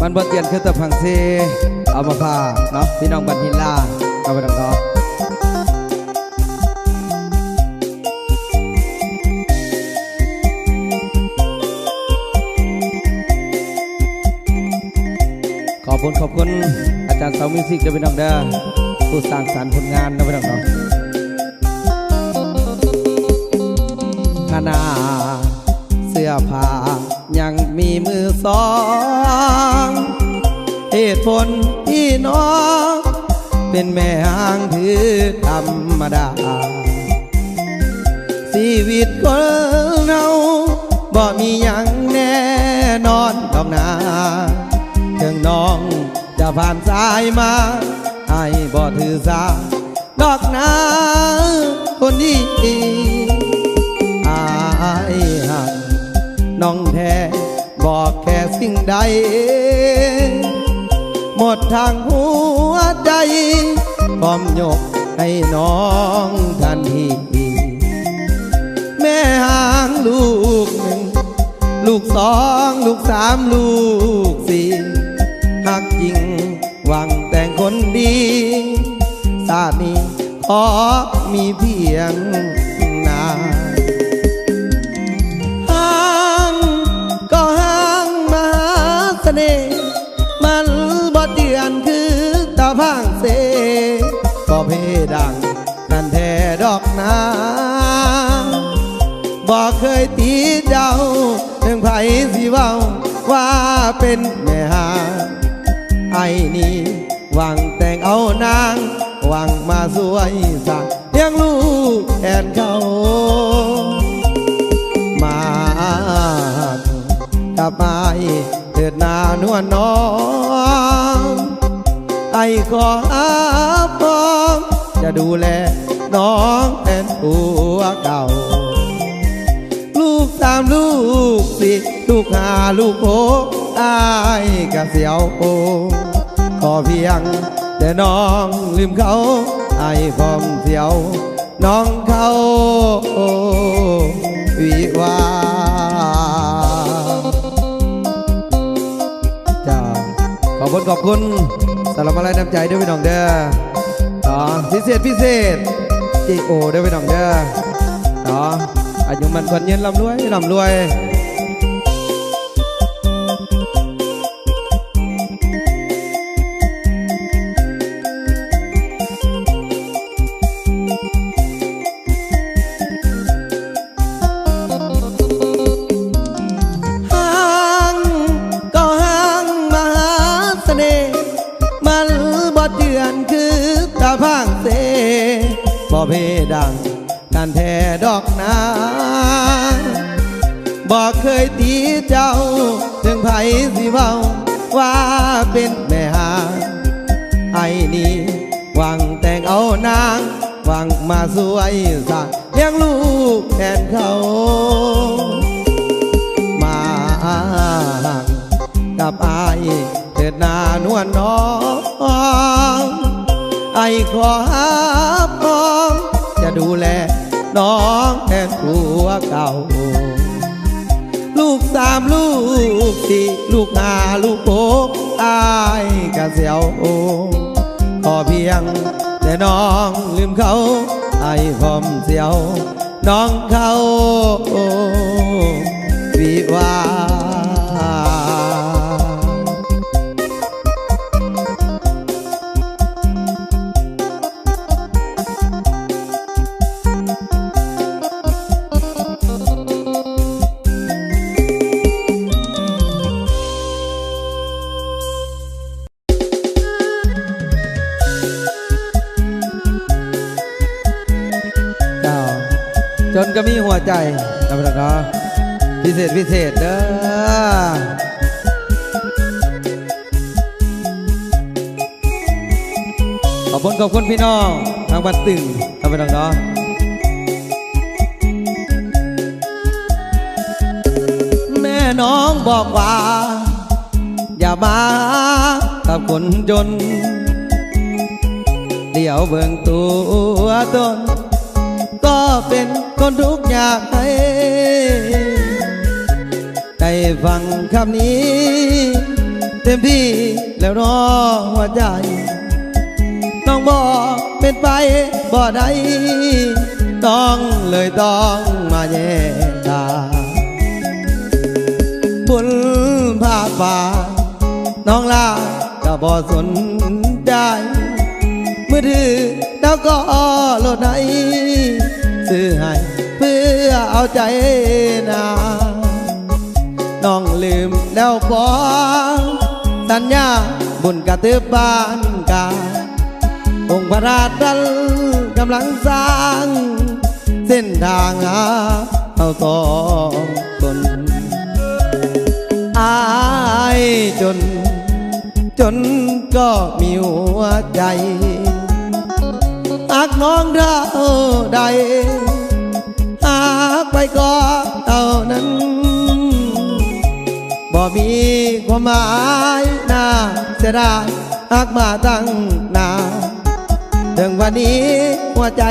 มันบ่เตียนคือตะพังเซเอามาพาเนาะพี่น้องบันทินลาเอาไปดังเนาะขอบคุณอาจารย์สาวมิวสิกเด้อพี่น้องเด้อผู้สร้างสรรค์ผลงานเด้อพี่น้องเนาะขนาดเสื้อผ้ายังมีมือสองเหตุผลที่น้องเป็นแม่ห้างถือธรรมดาชีวิตคนเราบ่มีอย่างแน่นอนดอกนาถึงน้องจะผ่านสายมาให้บ่ถือสาดอกนาคนดีอายหักน้องแท้บอกแค่สิ่งใดหมดทางหัวใจพร้อมยกให้น้องทันทีแม่ห่างลูกหนึ่งลูกสองลูกสามลูกสี่หักจริงหวังแต่งคนดีชาตินี้ขอมีเพียงนาห่างก็ห่างมาเสน่ห์มันบ่เจือนคือตาพังเสก็เพดังนั่นแท้ดอกนาบ่เคยตีเจ้าถึงไผสิเว้าว่าเป็นแม่หาไอ้นี่หวังแต่งเอานางหวังมาสวยสักเลี้ยงลูกแทนเขามากับไอ้เถิดนานวลน้องไอ้ขอพร้อมจะดูแลน้องแทนผัวเก่าลูกสามลูกสี่ลูกห้าลูกหกอายกะเสียวโอขอเพียงแต่น้องลืมเขาไอ้พร้อมเสียวน้องเขาวิวาจ้าขอบคุณสำหรับอะไรน้ำใจด้วยพี่น้องเด้อพิเศษจีโอด้วยพี่น้องเด้ออายุมันคนยืนลำรวยห่างก็ห่างมาหาเสน่ห์มันบ่เจือนคือตาพังเสบ่เพดังกันแท้ดอกนาบอกเคยตีเจ้าถึงไผสิเว้าว่าเป็นแม่หาไอ้นี่หวังแต่งเอานางหวังมาสวยสักเลี้ยงลูกแทนเขามากับไอ้เถิดนานวลน้องไอ้ขอพร้อมจะดูแลน้องแทนผัวเก่าลูกสามลูกสี่ลูกห้าลูกหกอายกะเสียวโอขอเพียงแต่น้องลืมเขาไอ้พร้อมเสียวน้องเขาวิวาจนก็มีหัวใจนะพี่น้องเนาะพิเศษเด้อขอบคุณพี่น้องทางบ้านตึงนะพี่น้องเนาะแม่น้องบอกว่าอย่ามากับคนจนเดี๋ยวเบิ่งตัวตนก็เป็นคนทุกข์ยากให้ได้ฟังคำนี้ เธ ต็มที่แล้วรอหัวใจน้องบอกเป็นไปบ่ได้ต้องเลยต้องมาแย่ตาบุญภาคป่าน้องลาก็บ่สนใจมือถือแล้วก็โหลดให้ซื้อให้เพื่อเอาใจนาน้องลืมแล้วบ่สัญญาบุญกระตือบ้านกาองค์พระราชดัลกำลังสร้างเส้นทางหาเอาต่อตนอายจนก็มีหัวใจหากน้องเท่าใดหากไปก็เท่านั้นบ่มีความหมายน่าเสียดายหากมาตั้งนานถึงวันนี้หัวใจ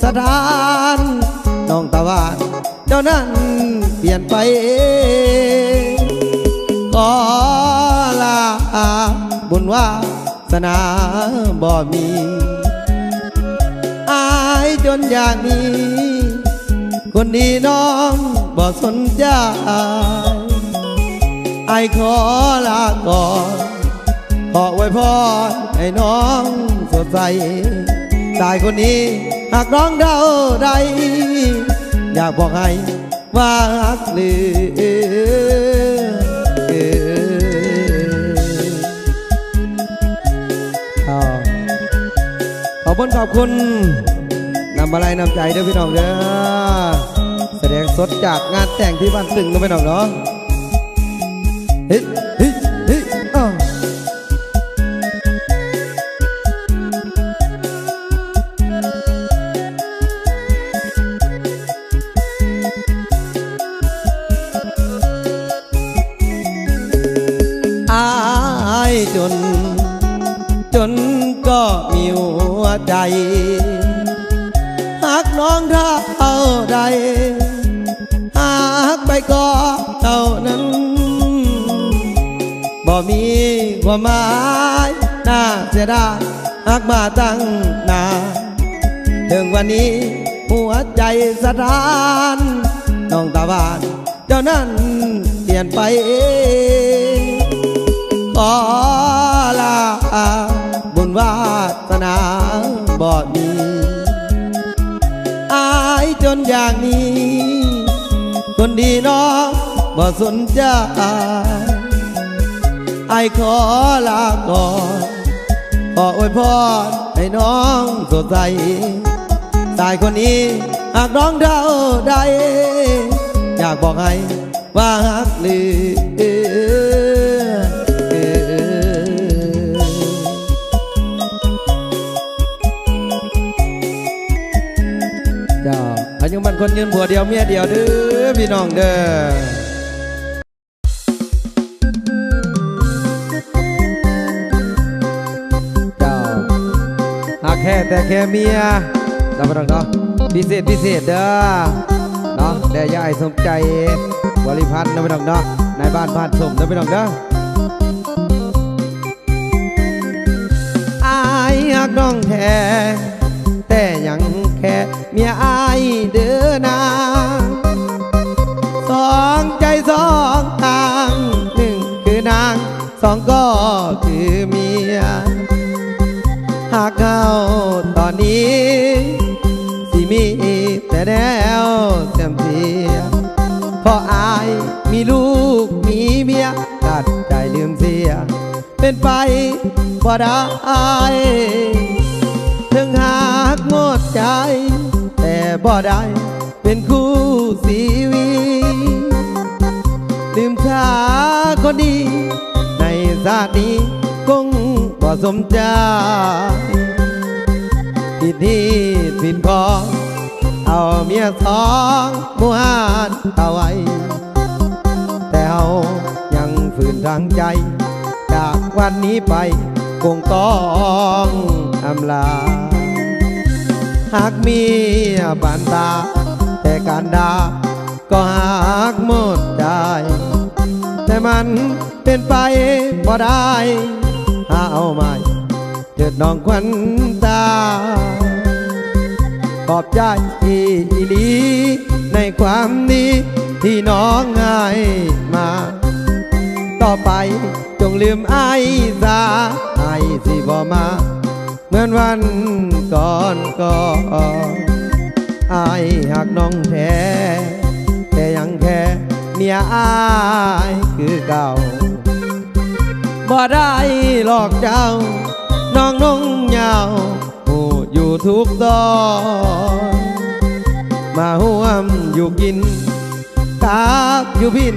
สถานน้องตะวันเจ้านั้นเปลี่ยนไปก็ลาบุญวาสนาบ่มีอายจนอย่างนี้คนดีน้องบ่สนใจไอขอลาก่อนขอไว้พรให้น้องสดใสตายคนนี้หากน้องเท่าใดอยากบอกให้ว่ารักลืขอบคุณนำมาลัยนำใจด้วยพี่น้องเด้อแสดงสดจากงานแต่งที่บ้านตึงนะพี่น้องเนาะเฮ้ยเฮ้ยเฮ้ยอายจนก็มีหัวใจหากน้องเท่าใดหากไปก็เท่านั้นบ่มีความหมายน่าเสียดายหากมาตั้งนานถึงวันนี้หัวใจสถานน้องตะวันเจ้านั้นเปลี่ยนไปขอลาบุญวาสนาบ่มีอายจนอย่างนี้คนดีน้องบ่สนใจไอขอลาก่อนขออวยพรให้น้องสดใสตายคนนี้หากน้องเท่าใดอยากบอกให้ว่าฮักลืเจ้าอายุมันคนยืนผัวเดียวเมียเดียวเด้อพี่น้องเด้อแค่แต่แค่เมียเราไปลองเนาะพิเศษเด้อเนาะแต่ยายสมใจบริพันธ์เราไปลองเนาะในบ้านบ้านสมเราไปลองเด้ออายหักน้องแท้แต่ยังแค่เมียอายเด้อนาสองใจสองทางหนึ่งคือนางสองก็คือเมียหากเขาตอนนี้สิมีแต่แนวเต็มเสียเพราะอายมีลูกมีเมียตัดใจลืมเสียเป็นไปบ่ได้ถึงหากหมดใจแต่บ่ได้เป็นคู่ชีวิตลืมชาคนดีในชาตินี้คงบ่สมใจผิดที่ผิดของเอาเมียสองมูหานเอาไว้แต่เฮายังฝืนทางใจจากวันนี้ไปคงต้องอำลาหากมีบานตาแต่การด่าก็หากหมดใจแต่ มันเป็นไปบ่ได้หาเอาไม่เถิดน้องควันตาขอบใจอีหลีในความดีที่น้องให้มาต่อไปจงลืมไอ้ซาไอ้สิบ่มาเหมือนวันก่อนไอ้หักน้องแท้แต่ยังแค่เมียอายคือเก่าบ่ได้หลอกเจ้าน้องนุ่งยาวผู้อยู่ทุกตอนมาห่วมอยู่กินตากอยู่พิน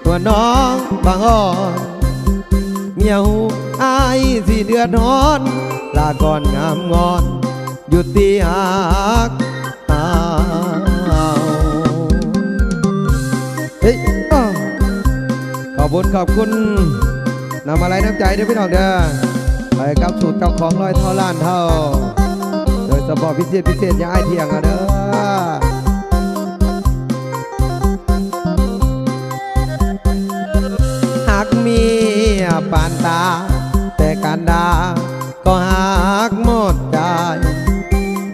ตัวน้องบางอ่อนเมียหูอายสิเดือดร้อนลาก่อนงามงอนหยุดตีหักเฮ้ยขอบคุณนำอะไรน้ำใจด้วยพี่น้องเด้อไปกับสูตรกับของร้อยเท่าล้านเท่าโดยเฉพาะพิเศษอย่าไอเที่ยงเด้อหากมีปานตาแต่การด่าก็หักหมดใจ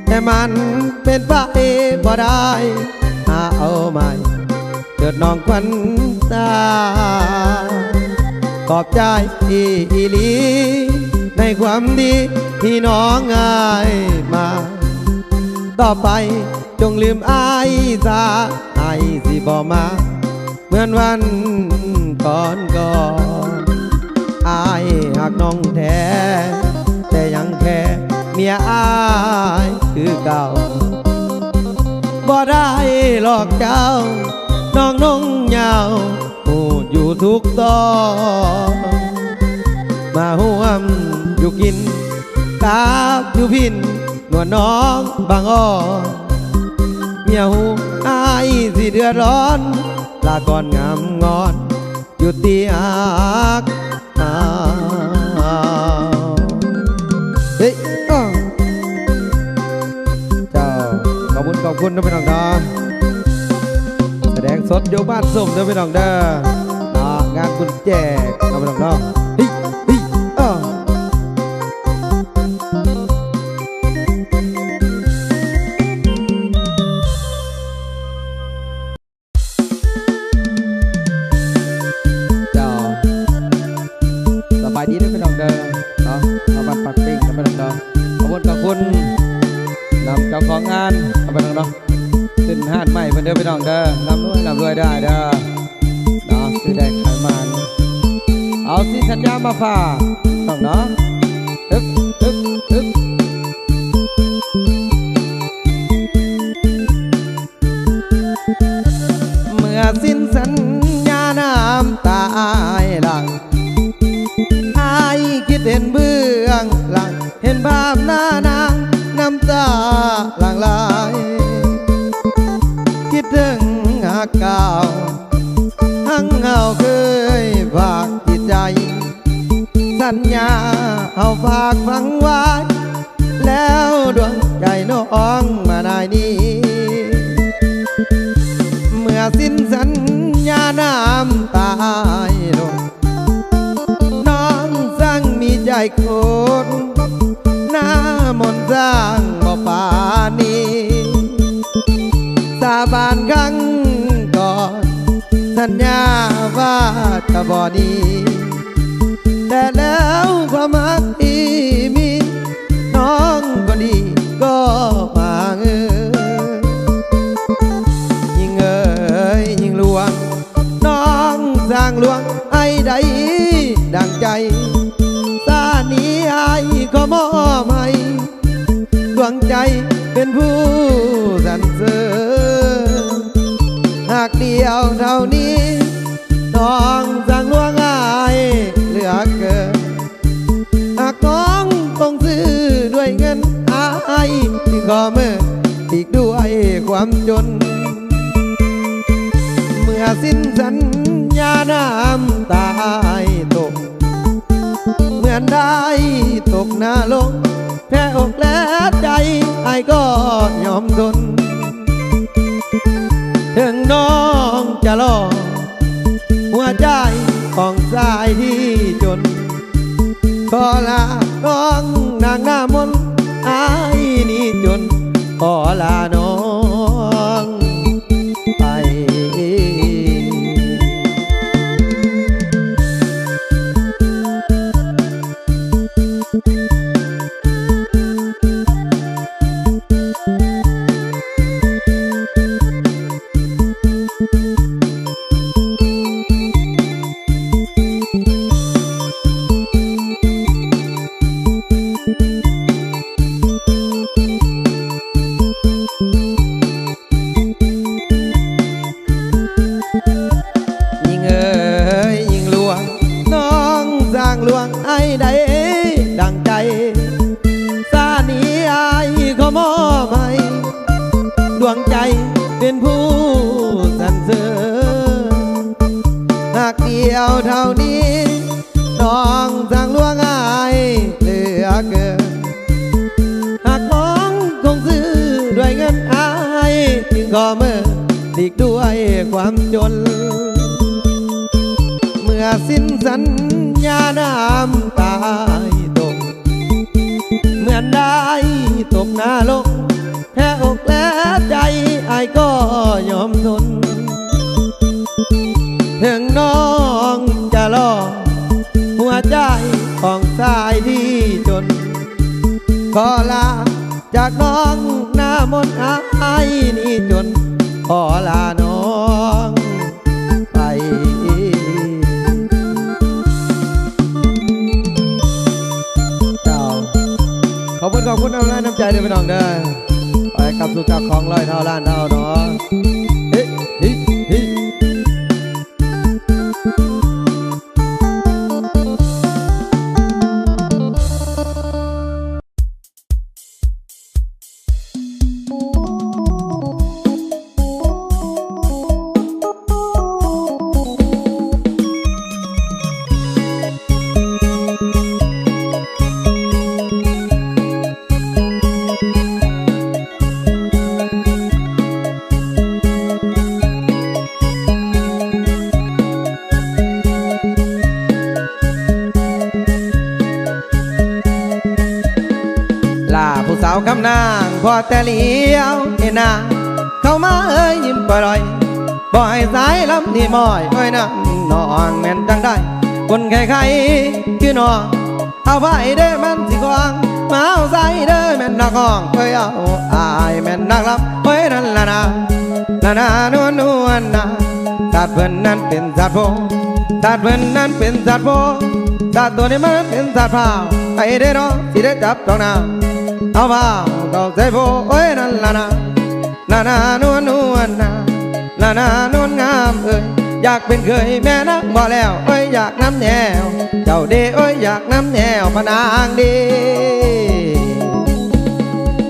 แต่มันเป็นไปบ่ได้หาเอาใหม่เกิดน้องควันตาขอบใจอีหลีในความดีที่น้องให้มาต่อไปจงลืมอายซาไอ้สิบ่มาเหมือนวันก่อนอายหักน้องแท้แต่ยังแค่เมียอายคือเก่าบ่ได้หลอกเจ้าน้องนุ่งยาวผู้อยู่ทุกตอนมาห่วมอยู่กินตาอยู่พินนวลน้องบางอ้อเมียหูอายสิเดือดร้อนลาก่อนงามงอนหยุดตีหักเฮ้ยเจ้าขอบคุณนะพี่น้องนะแสดงสดอยู่บ้านส้มนะพี่น้องเด้องานคุณแจกนะพี่น้องเนาะเฮ้ยสบายดีนะพี่น้องเด้อเนาะเอาบัตรปักปิ้งนะพี่น้องเด้อขอบคุณนำเจ้าของงานนะพี่น้องเนาะขึ้นห้านใหม่เพื่อนเด้อพี่น้องเด้อร่ำรวยได้เด้อเนาะคือได้ขายมันเอาสิสัญญามาฝากน้องเนาะเมื่อสิ้นสัญญาน้ำตาหลังอายคิดเห็นเบื้องหลังเห็นภาพหน้านางน้ำตาหลั่งไหลคิดถึงหากเก่าหังเงาเคยฝากจิตใจสัญญาเอาฝากฝังไว้แล้วดวงใจน้องมาได้นี้เมื่อสิ้นสัญญาน้ำตาลงน้องสร้างมีใจโคตรหน้ามนต์สร้างบ่ปานีสาบานครั้งก่อนสัญญาว่าจะบ่ดีแต่แล้วความรักที่มีน้องก็ดีก็มายิ่งยิ่งลวงน้องสร้างลวงไอ้ใดดังใจซานี้ไอ้ก็มอบให้ดวงใจเป็นผู้สรรเสริญหากเดียวเท่านี้น้องสั่งลวงอายเหลือเกินหากน้องต้องซื้อด้วยเงินอายที่ขอเมื่ออีกด้วยความจนเมื่อสิ้นสัญญาน้ำตาตกเหมือนได้ตกหน้าลงแพ้อกและใจไอ้ก็ยอมทนถึงน้องจะรอหัวใจ ของสายที่จนขอลาน้องนางหน้ามนอายนี่จนขอลาน้องไปลวงไอ้ใดดังใจสานีไอ้ขอมอบให้ดวงใจเป็นผู้สรรเสริญหากเดียวเท่านี้น้องสั่งลวงไอ้เหลือเกินหากน้องคงซื้อด้วยเงินไอ้จึงขอเมื่อหลีกด้วยความจนเมื่อสิ้นสัญญาน้ำตายตกเหมือนได้ตกหน้าลงแค่อกและใจไอ้ก็ยอมทนถึงน้องจะรอหัวใจของสายที่จนขอลาจากน้องหน้ามนต์ไอ้นี่จนขอลาน้องไปขอบคุณเอาน้ำใจเด้อพี่น้องเด้อไปกลับสู่เจ้าของร้อยเท่าล้านเท่าเนาะเฮ้เฮ้เฮ้ผู้สาวคำนางพอแต่เลี้ยวเห็นนางเข้ามายิ้มปล่อยบ่อยสายลำนี่มอยไว้นั่งนอนแม่นจังได้คนใครๆคือนอนเอาไว้เด้อมันสิกวางมาเอาใส่เด้อแม่นนักห้องเคยเอาอายแม่นนักรับไว้นั่นละนานวลนะสัตว์เพิ่นนั้นเป็นสัตว์โพสัตว์เพิ่นนั้นเป็นสัตว์โพสัตว์ตัวนี้มันเป็นสัตว์เผาไอ้เด้อเนาะสิได้จับต้องนาเอาเผาต้องใส่โพไว้นั่นละนานวลนวลงามอยากเป็นเคยแม่นักบ่แล้วอยากน้ำแนวเจ้าเด้อยากน้ำแนวพนางดี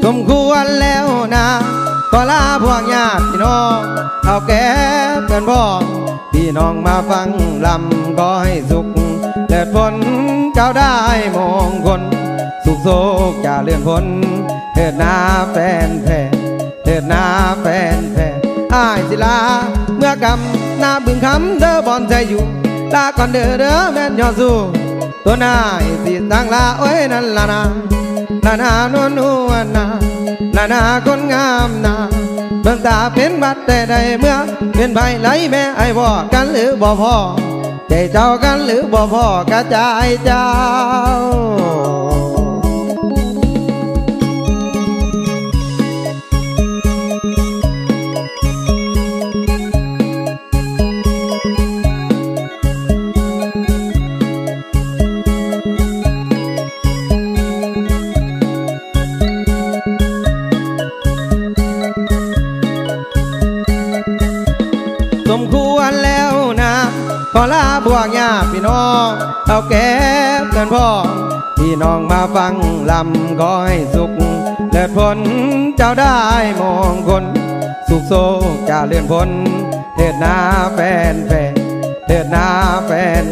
สมควรแล้วนะก็ลาพวกญาติพี่น้องเท่าแก่เพื่อนพ้องพี่น้องมาฟังลำก็ให้สุขเลิศพ้นเจ้าได้มงคลสุขโศกอย่าเลื่อนพ้นเถิดหน้าแฟนแท้เถิดหน้าแฟนแท้อ้ายศิลาเมื่อกำหน้าบึงคำเด้อบอนใจอยู่ลาก่อนเด้อแม่นยอดสู้ตัวนายสิตั้งลานั่นละนานวลนาคนงามนาเบิ่งตาเป็นบัดแต่ใดเมื่อเป็นไผไหลแม่ไอ้บ่กันหรือบ่พอใจเจ้ากันหรือบ่พอกระจายเจ้าสมควรแล้วนะขอลาพวกญาติพี่น้องเอาแก่เพื่อนพ้องพี่น้องมาฟังลำก็ให้สุขเลิศพ้นเจ้าได้มงคลสุขโศกจะเลื่อนพ้นเถิดหน้าแฟนเถิดหน้าแฟน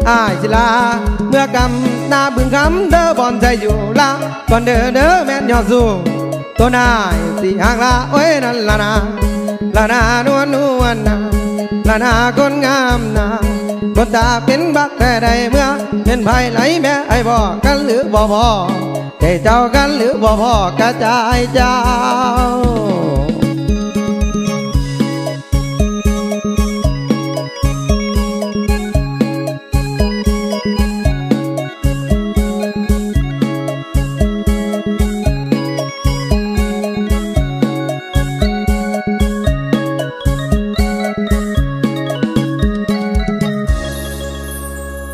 อ้ายศิลาเมื่อกำหน้าบึงคำเด้อบอนใจอยู่ละก่อนเด้อแม่นยอดสู้ตัวนายสิห่างละนั่นละนานวลนาคนงามนา ก็ตาเป็นบักแต่ใดเมื่อเป็นภายไหลแม่ไอ้บอกกันหรือบ่พอใจเจ้ากันหรือบ่พอกระจายเจ้า